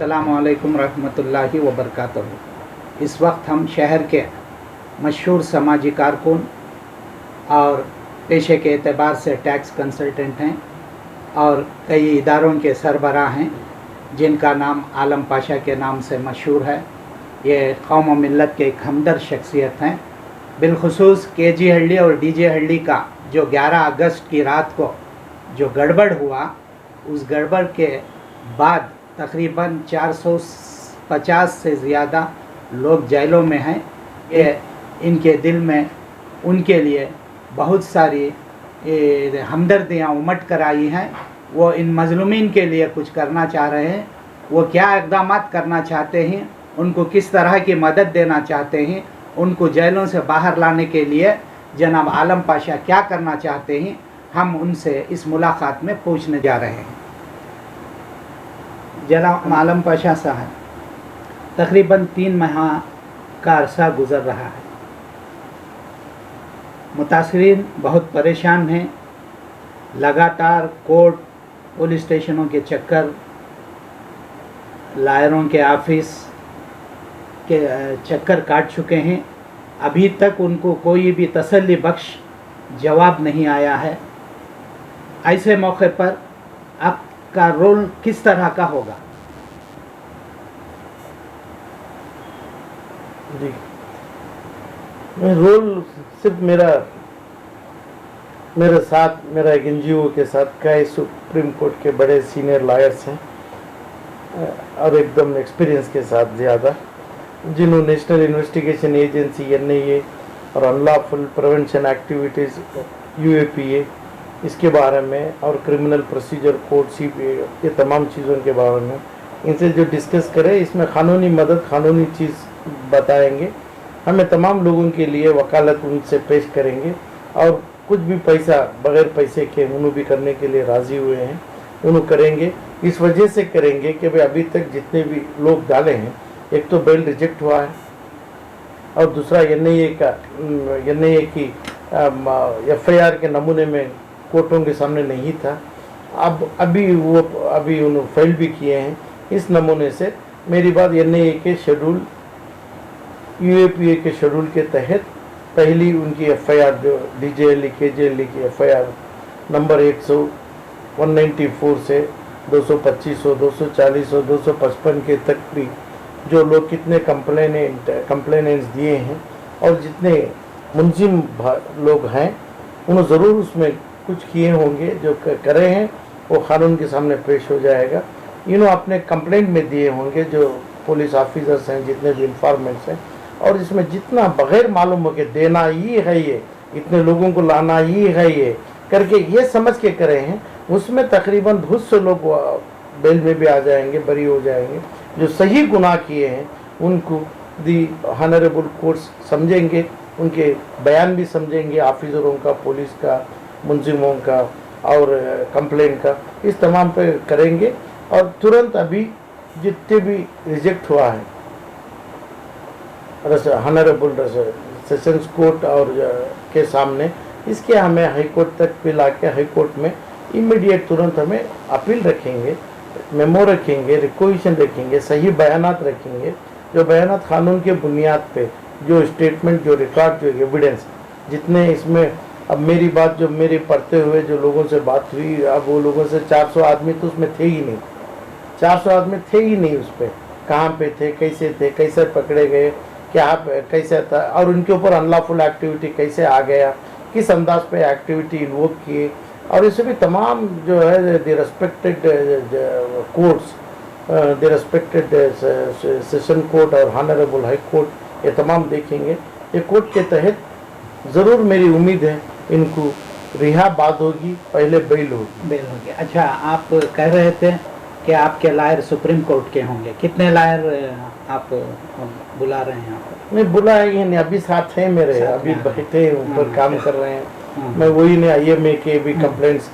अस्सलामुअलैकुम रहमतुल्लाहि व बरकातहू। इस वक्त हम शहर के मशहूर समाजी कारकुन और पेशे के एतबार से टैक्स कंसल्टेंट हैं और कई इदारों के सरबराह हैं जिनका नाम आलम पाशा के नाम से मशहूर है। ये कौम व मिल्लत के एक हमदर्द शख्सियत हैं। बिलखुसूस केजी हल्डी और डीजे हल्डी का जो 11 अगस्त की रात को जो गड़बड़ हुआ, उस गड़बड़ के बाद तकरीबन 450 से ज़्यादा लोग जेलों में हैं। ये इनके दिल में उनके लिए बहुत सारी हमदर्दियाँ उमड़ कर आई हैं। वो इन मज़लूमीन के लिए कुछ करना चाह रहे हैं। वो क्या इक़दाम करना चाहते हैं, उनको किस तरह की मदद देना चाहते हैं, उनको जेलों से बाहर लाने के लिए जनाब आलम पाशा क्या करना चाहते हैं, हम उनसे इस मुलाकात में पूछने जा रहे हैं। जनाब आलम पाशा साहब, तकरीबन 3 माह का अरसा गुज़र रहा है। मुतासरीन बहुत परेशान हैं। लगातार कोर्ट, पुलिस स्टेशनों के चक्कर, लायरों के ऑफिस के चक्कर काट चुके हैं। अभी तक उनको कोई भी तसल्ली बख्श जवाब नहीं आया है। ऐसे मौके पर आपका रोल किस तरह का होगा? जी, रोल सिर्फ मेरे साथ, मेरा एक NGO के साथ कई सुप्रीम कोर्ट के बड़े सीनियर लॉयर्स हैं और एकदम एक्सपीरियंस के साथ ज़्यादा, जिन्होंने नेशनल इन्वेस्टिगेशन एजेंसी NIA और अनलॉफुल प्रिवेंशन एक्टिविटीज़ UAPA इसके बारे में और क्रिमिनल प्रोसीजर कोड CPA, ये तमाम चीज़ों के बारे में इनसे जो डिस्कस करें, इसमें क़ानूनी मदद, क़ानूनी चीज़ बताएंगे। हमें तमाम लोगों के लिए वकालत उनसे पेश करेंगे और कुछ भी पैसा बग़ैर पैसे के उन्होंने भी करने के लिए राज़ी हुए हैं, उन्होंने करेंगे। इस वजह से करेंगे कि भाई अभी तक जितने भी लोग डाले हैं, एक तो बेल रिजेक्ट हुआ है और दूसरा NIA की FIR के नमूने में कोर्टों के सामने नहीं था। अभी उन्होंने फाइल भी किए हैं इस नमूने से। मेरी बात NIA के शेड्यूल, UAPA के शेड्यूल के तहत पहली उनकी FIR जो DJL KJL की FIR नंबर 194 से 225 240 और 255 के तक भी जो लोग कितने कंप्लेनेंट्स दिए हैं और जितने मुंजिम लोग हैं, उन्होंने ज़रूर उसमें कुछ किए होंगे। जो करे हैं वो कानून के सामने पेश हो जाएगा। इन्होंने अपने कंप्लेंट में दिए होंगे जो पुलिस ऑफिसर्स हैं, जितने भी इंफॉर्मेंट्स हैं, और इसमें जितना बग़ैर मालूम हो के देना ही है, ये इतने लोगों को लाना ही है, ये करके ये समझ के करे हैं, उसमें तकरीबन बहुत से लोग बेल में भी आ जाएंगे, बरी हो जाएंगे। जो सही गुनाह किए हैं उनको दी ऑनरेबल कोर्ट्स समझेंगे, उनके बयान भी समझेंगे, ऑफिसरों का, पुलिस का, मुंजिमों का और कंप्लेंट का, इस तमाम पे करेंगे। और तुरंत अभी जितने भी रिजेक्ट हुआ है ऑनरेबल सेशंस कोर्ट और के सामने, इसके हमें हाई कोर्ट तक भी ला के हाई कोर्ट में इमीडिएट तुरंत हमें अपील रखेंगे, मेमो रखेंगे, रिक्वेशन रखेंगे, सही बयानात रखेंगे। जो बयानात कानून के बुनियाद पे, जो स्टेटमेंट, जो रिकॉर्ड, जो एविडेंस, जितने इसमें, अब मेरी बात जो मेरे पढ़ते हुए जो लोगों से बात हुई, अब वो लोगों से 400 आदमी तो उसमें थे ही नहीं, 400 आदमी थे ही नहीं उस पर। कहाँ पे थे, कैसे पकड़े गए, क्या कैसे था, और उनके ऊपर अनलॉफुल एक्टिविटी कैसे आ गया, किस अंदाज पे एक्टिविटी इन्वोक किए, और इससे भी तमाम जो है the respected courts, the respected session court और ऑनरेबल हाई कोर्ट, ये तमाम देखेंगे। ये कोर्ट के तहत ज़रूर मेरी उम्मीद है इनको रिहा बात होगी, पहले बेल होगी। अच्छा, आप कह रहे थे कि आपके लायर सुप्रीम कोर्ट के होंगे। कितने लायर आप बुला रहे हैं? आप नहीं बुलाए नहीं, अभी साथ हैं मेरे, अभी बैठे ऊपर काम कर रहे हैं। मैं वही ने IMA के भी कंप्लेंट्स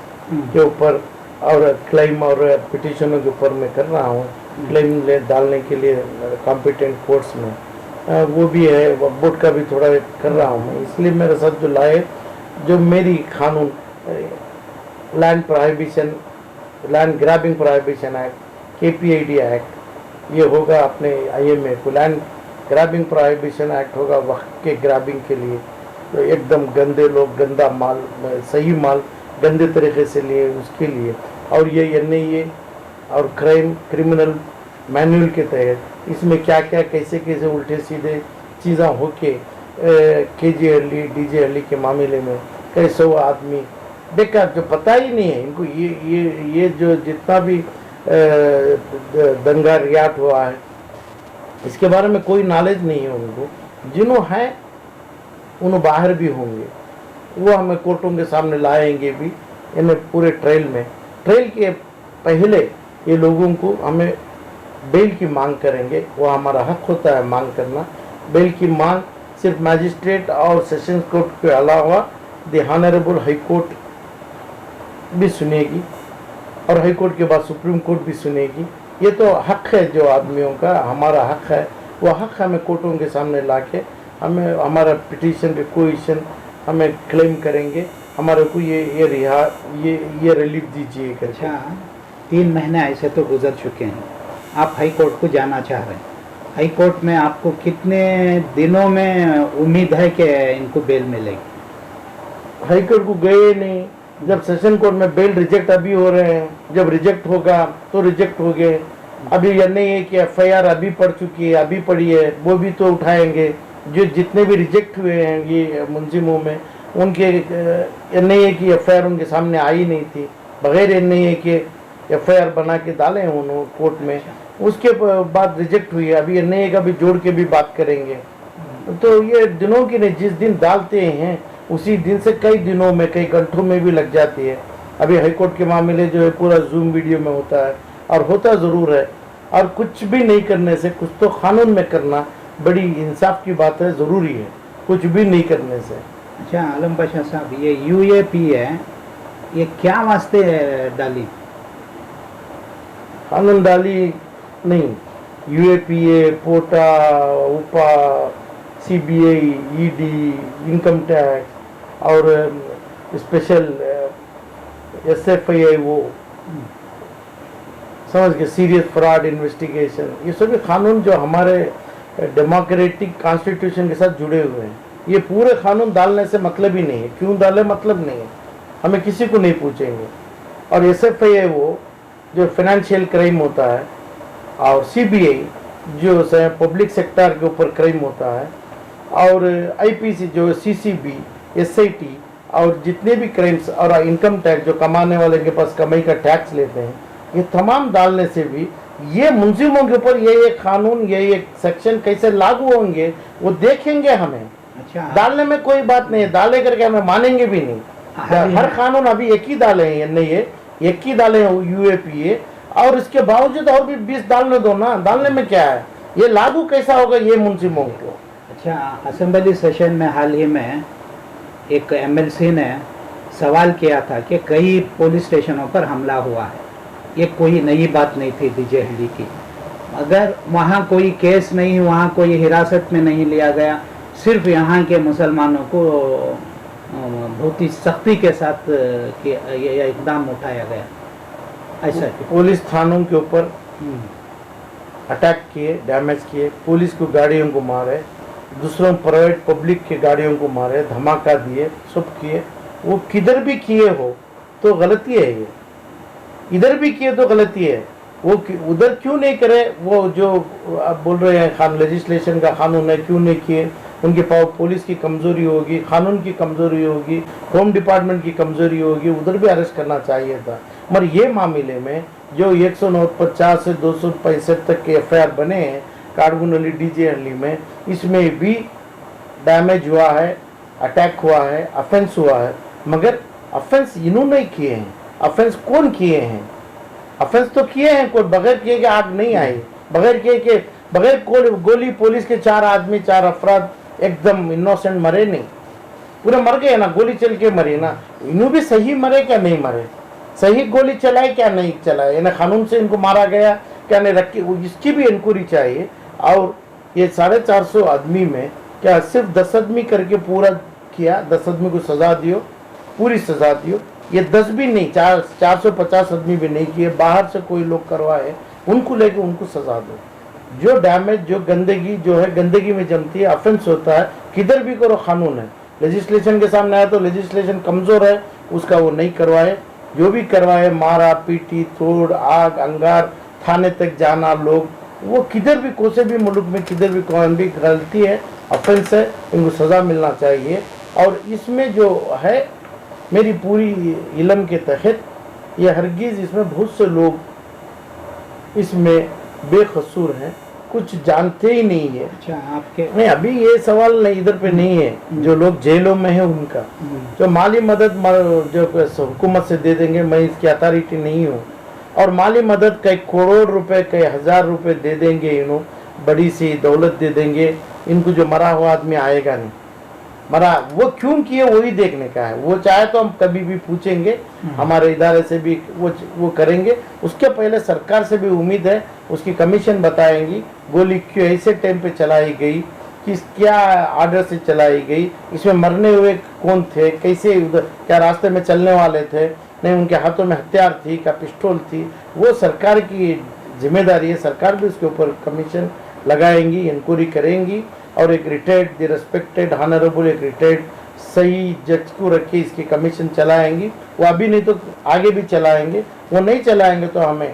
के ऊपर और क्लेम और पिटिशनों के ऊपर मैं कर रहा हूँ, क्लेम डालने के लिए कॉम्पिटेंट कोर्ट्स में, वो भी है। बोर्ड का भी थोड़ा कर रहा हूँ मैं। इसलिए मेरे साथ जो लाए, जो मेरी कानून land prohibition, land grabbing prohibition act, KPID act, ये होगा अपने IMA को लैंड ग्रैबिंग प्रोहिबिशन एक्ट होगा वक्त के ग्रैबिंग के लिए, तो एकदम गंदे लोग गंदा माल, सही माल गंदे तरीके से लिए उसके लिए। और ये NIA और क्रिमिनल मैनुअल के तहत इसमें क्या क्या कैसे कैसे उल्टे सीधे चीज़ें होके KG हल्ली DJ हल्ली के मामले में कैसे वो आदमी बेकार जो पता ही नहीं है इनको, ये जो जितना भी दंगा रियाट हुआ है इसके बारे में कोई नॉलेज नहीं है उनको। जिन्हों है उन्हों बाहर भी होंगे, वो हमें कोर्टों के सामने लाएंगे भी इन्हें पूरे ट्रायल के पहले ये लोगों को हमें बेल की मांग करेंगे। वो हमारा हक होता है मांग करना। बेल की मांग सिर्फ मैजिस्ट्रेट और सेशंस कोर्ट के अलावा द ऑनरेबल हाई कोर्ट भी सुनेगी और हाई कोर्ट के बाद सुप्रीम कोर्ट भी सुनेगी। ये तो हक है जो आदमियों का, हमारा हक है, वो हक हमें कोर्टों के सामने लाके हमें हमारा पिटीशन रिक्वेशन हमें क्लेम करेंगे, हमारे को ये रिलीफ दीजिए करके। अच्छा, 3 महीने ऐसे तो गुजर चुके हैं, आप हाई कोर्ट को जाना चाह रहे हैं। हाई कोर्ट में आपको कितने दिनों में उम्मीद है कि इनको बेल मिलेगी? हाई कोर्ट को गए नहीं, जब सेशन कोर्ट में बेल रिजेक्ट अभी हो रहे हैं, जब रिजेक्ट होगा तो रिजेक्ट हो गए। अभी यह नहीं है कि FIR अभी पड़ चुकी है, अभी पड़ी है, वो भी तो उठाएंगे। जो जितने भी रिजेक्ट हुए हैं ये मुंजिमों में, उनके नहीं है कि FIR उनके सामने आई नहीं थी, बगैर नहीं है कि FIR बना के डाले हैं उन्होंने कोर्ट में, उसके बाद रिजेक्ट हुई है। अभी नहीं है कि अभी जोड़ के भी बात करेंगे। तो ये दिनों की नहीं, जिस दिन डालते हैं उसी दिन से कई दिनों में कई घंटों में भी लग जाती है। अभी हाई कोर्ट के मामले जो है पूरा जूम वीडियो में होता है और होता ज़रूर है, और कुछ भी नहीं करने से कुछ तो कानून में करना बड़ी इंसाफ की बात है, ज़रूरी है कुछ भी नहीं करने से। अच्छा आलम पाशा साहब, ये UAP है, ये क्या वास्ते डाली? कानून डाली नहीं, UAPA, पोटा, उपा, CBI, ED, इनकम टैक्स और स्पेशल SFI, वो समझ के सीरियस फ्रॉड इन्वेस्टिगेशन, ये सभी कानून जो हमारे डेमोक्रेटिक कॉन्स्टिट्यूशन के साथ जुड़े हुए हैं। ये पूरे कानून डालने से मतलब ही नहीं है, क्यों डाले मतलब नहीं है, हमें किसी को नहीं पूछेंगे। और SFI वो जो फाइनेंशियल क्राइम होता है, और CBI जो पब्लिक सेक्टर के ऊपर क्राइम होता है, और IPC जो CCB, SIT और जितने भी क्राइम्स, और इनकम टैक्स जो कमाने वाले के पास कमाई का टैक्स लेते हैं, ये तमाम डालने से भी ये मुंजिमों के ऊपर ये कानून, ये सेक्शन कैसे लागू होंगे वो देखेंगे हमें। अच्छा, डालने में कोई बात नहीं है, डाले करके हमें मानेंगे भी नहीं। हर कानून अभी एक ही डाले हैं, नहीं है एक ही डाले हैं UAPA, और इसके बावजूद और भी 20 डालने दो ना, डालने में क्या है, ये लागू कैसा होगा ये मुंजिमों को। अच्छा, असेंबली सेशन में हाल ही में एक MLC ने सवाल किया था कि कई पुलिस स्टेशनों पर हमला हुआ है, ये कोई नई बात नहीं थी DJ हल्ली की, अगर वहाँ कोई केस नहीं, वहाँ कोई हिरासत में नहीं लिया गया, सिर्फ यहाँ के मुसलमानों को बहुत ही सख्ती के साथ ये इकदाम उठाया गया, ऐसा पुलिस थानों के ऊपर अटैक किए, डैमेज किए, पुलिस को गाड़ियों को मारे, दूसरों प्राइवेट पब्लिक के गाड़ियों को मारे, धमाका दिए, सब किए। वो किधर भी किए हो तो गलती है, ये इधर भी किए तो गलती है, वो उधर क्यों नहीं करे? वो जो आप बोल रहे हैं लेजिस्लेशन का कानून है, क्यों नहीं किए? उनके पास पुलिस की कमजोरी होगी, कानून की कमजोरी होगी, होम डिपार्टमेंट की कमजोरी होगी, उधर भी अरेस्ट करना चाहिए था। मगर ये मामले में जो 150 से 265 तक के FIR बने हैं काडगुनली DJ हल्ली में, इसमें भी डैमेज हुआ है, अटैक हुआ है, अफेंस हुआ है, मगर अफेंस इन्होंने किए हैं। अफेंस कौन किए हैं? अफेंस तो किए हैं कोई, बगैर किए के आग नहीं आई, बगैर किए के, बगैर गोली पुलिस के 4 आदमी 4 अफराद एकदम इनोसेंट मरे नहीं, पूरे मर गए ना, गोली चल के मरे ना। इन्हों भी सही मरे क्या नहीं मरे, सही गोली चलाए क्या नहीं चलाए, ना कानून से इनको मारा गया क्या नहीं रखी, इसकी भी इंक्वायरी चाहिए। और ये 450 आदमी में क्या सिर्फ 10 आदमी करके पूरा किया? 10 आदमी को सजा दियो, पूरी सजा दियो। ये 10 भी नहीं, 450 आदमी भी नहीं किए, बाहर से कोई लोग करवाए, उनको लेके उनको सजा दो। जो डैमेज, जो गंदगी जो है गंदगी में जमती है, ऑफेंस होता है, किधर भी करो कानून है। लेजिस्लेशन के सामने आया तो लेजिस्लेशन कमज़ोर है, उसका वो नहीं करवाए। जो भी करवाए, मारा पीटी, तोड़, आग, अंगार, थाने तक जाना, लोग वो किधर भी, कोसे भी मुल्क में किधर भी कौन भी गलती है, ऑफेंस है, इनको सज़ा मिलना चाहिए। और इसमें जो है मेरी पूरी इल्म के तहत ये हरगिज़, इसमें बहुत से लोग इसमें बेकसूर हैं, कुछ जानते ही नहीं है। अच्छा, आपके नहीं, अभी ये सवाल नहीं, इधर पे नहीं है। जो लोग जेलों में है उनका, जो माली मदद जो हुकूमत से दे देंगे, मैं इसकी अथॉरिटी नहीं हूँ। और माली मदद कई करोड़ रुपए, कई हज़ार रुपए दे देंगे, इन्हों बड़ी सी दौलत दे देंगे, इनको जो मरा हुआ आदमी आएगा नहीं। मरा वो क्यों किए वही देखने का है। वो चाहे तो हम कभी भी पूछेंगे, हमारे इदारे से भी वो करेंगे। उसके पहले सरकार से भी उम्मीद है, उसकी कमीशन बताएंगी गोली क्यों ऐसे टाइम पे चलाई गई, किस क्या आर्डर से चलाई गई, इसमें मरने हुए कौन थे, कैसे उधर, क्या रास्ते में चलने वाले थे, नहीं उनके हाथों में हथियार थी, क्या पिस्टल थी, वो सरकार की जिम्मेदारी है। सरकार भी उसके ऊपर कमीशन लगाएंगी, इंक्वायरी करेंगी। और एक रिटायर्ड रिस्पेक्टेड ऑनरेबल एक रिटायर्ड सही जज को रख के इसकी कमीशन चलाएंगी। वो अभी नहीं तो आगे भी चलाएंगे। वो नहीं चलाएंगे तो हमें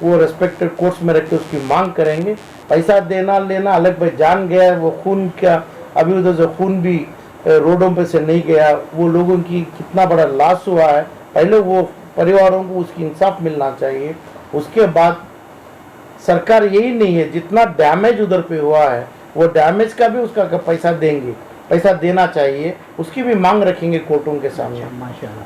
वो रिस्पेक्टेड कोर्ट्स में रख के उसकी मांग करेंगे। पैसा देना लेना अलग, भाई जान गया है वो खून, क्या अभी उधर से खून भी रोडों पे से नहीं गया, वो लोगों की कितना बड़ा लॉस हुआ है। पहले वो परिवारों को उसकी इंसाफ मिलना चाहिए। उसके बाद सरकार यही नहीं है, जितना डैमेज उधर पे हुआ है वो डैमेज का भी उसका पैसा देंगे, पैसा देना चाहिए, उसकी भी मांग रखेंगे कोर्टों के सामने। माशाल्लाह।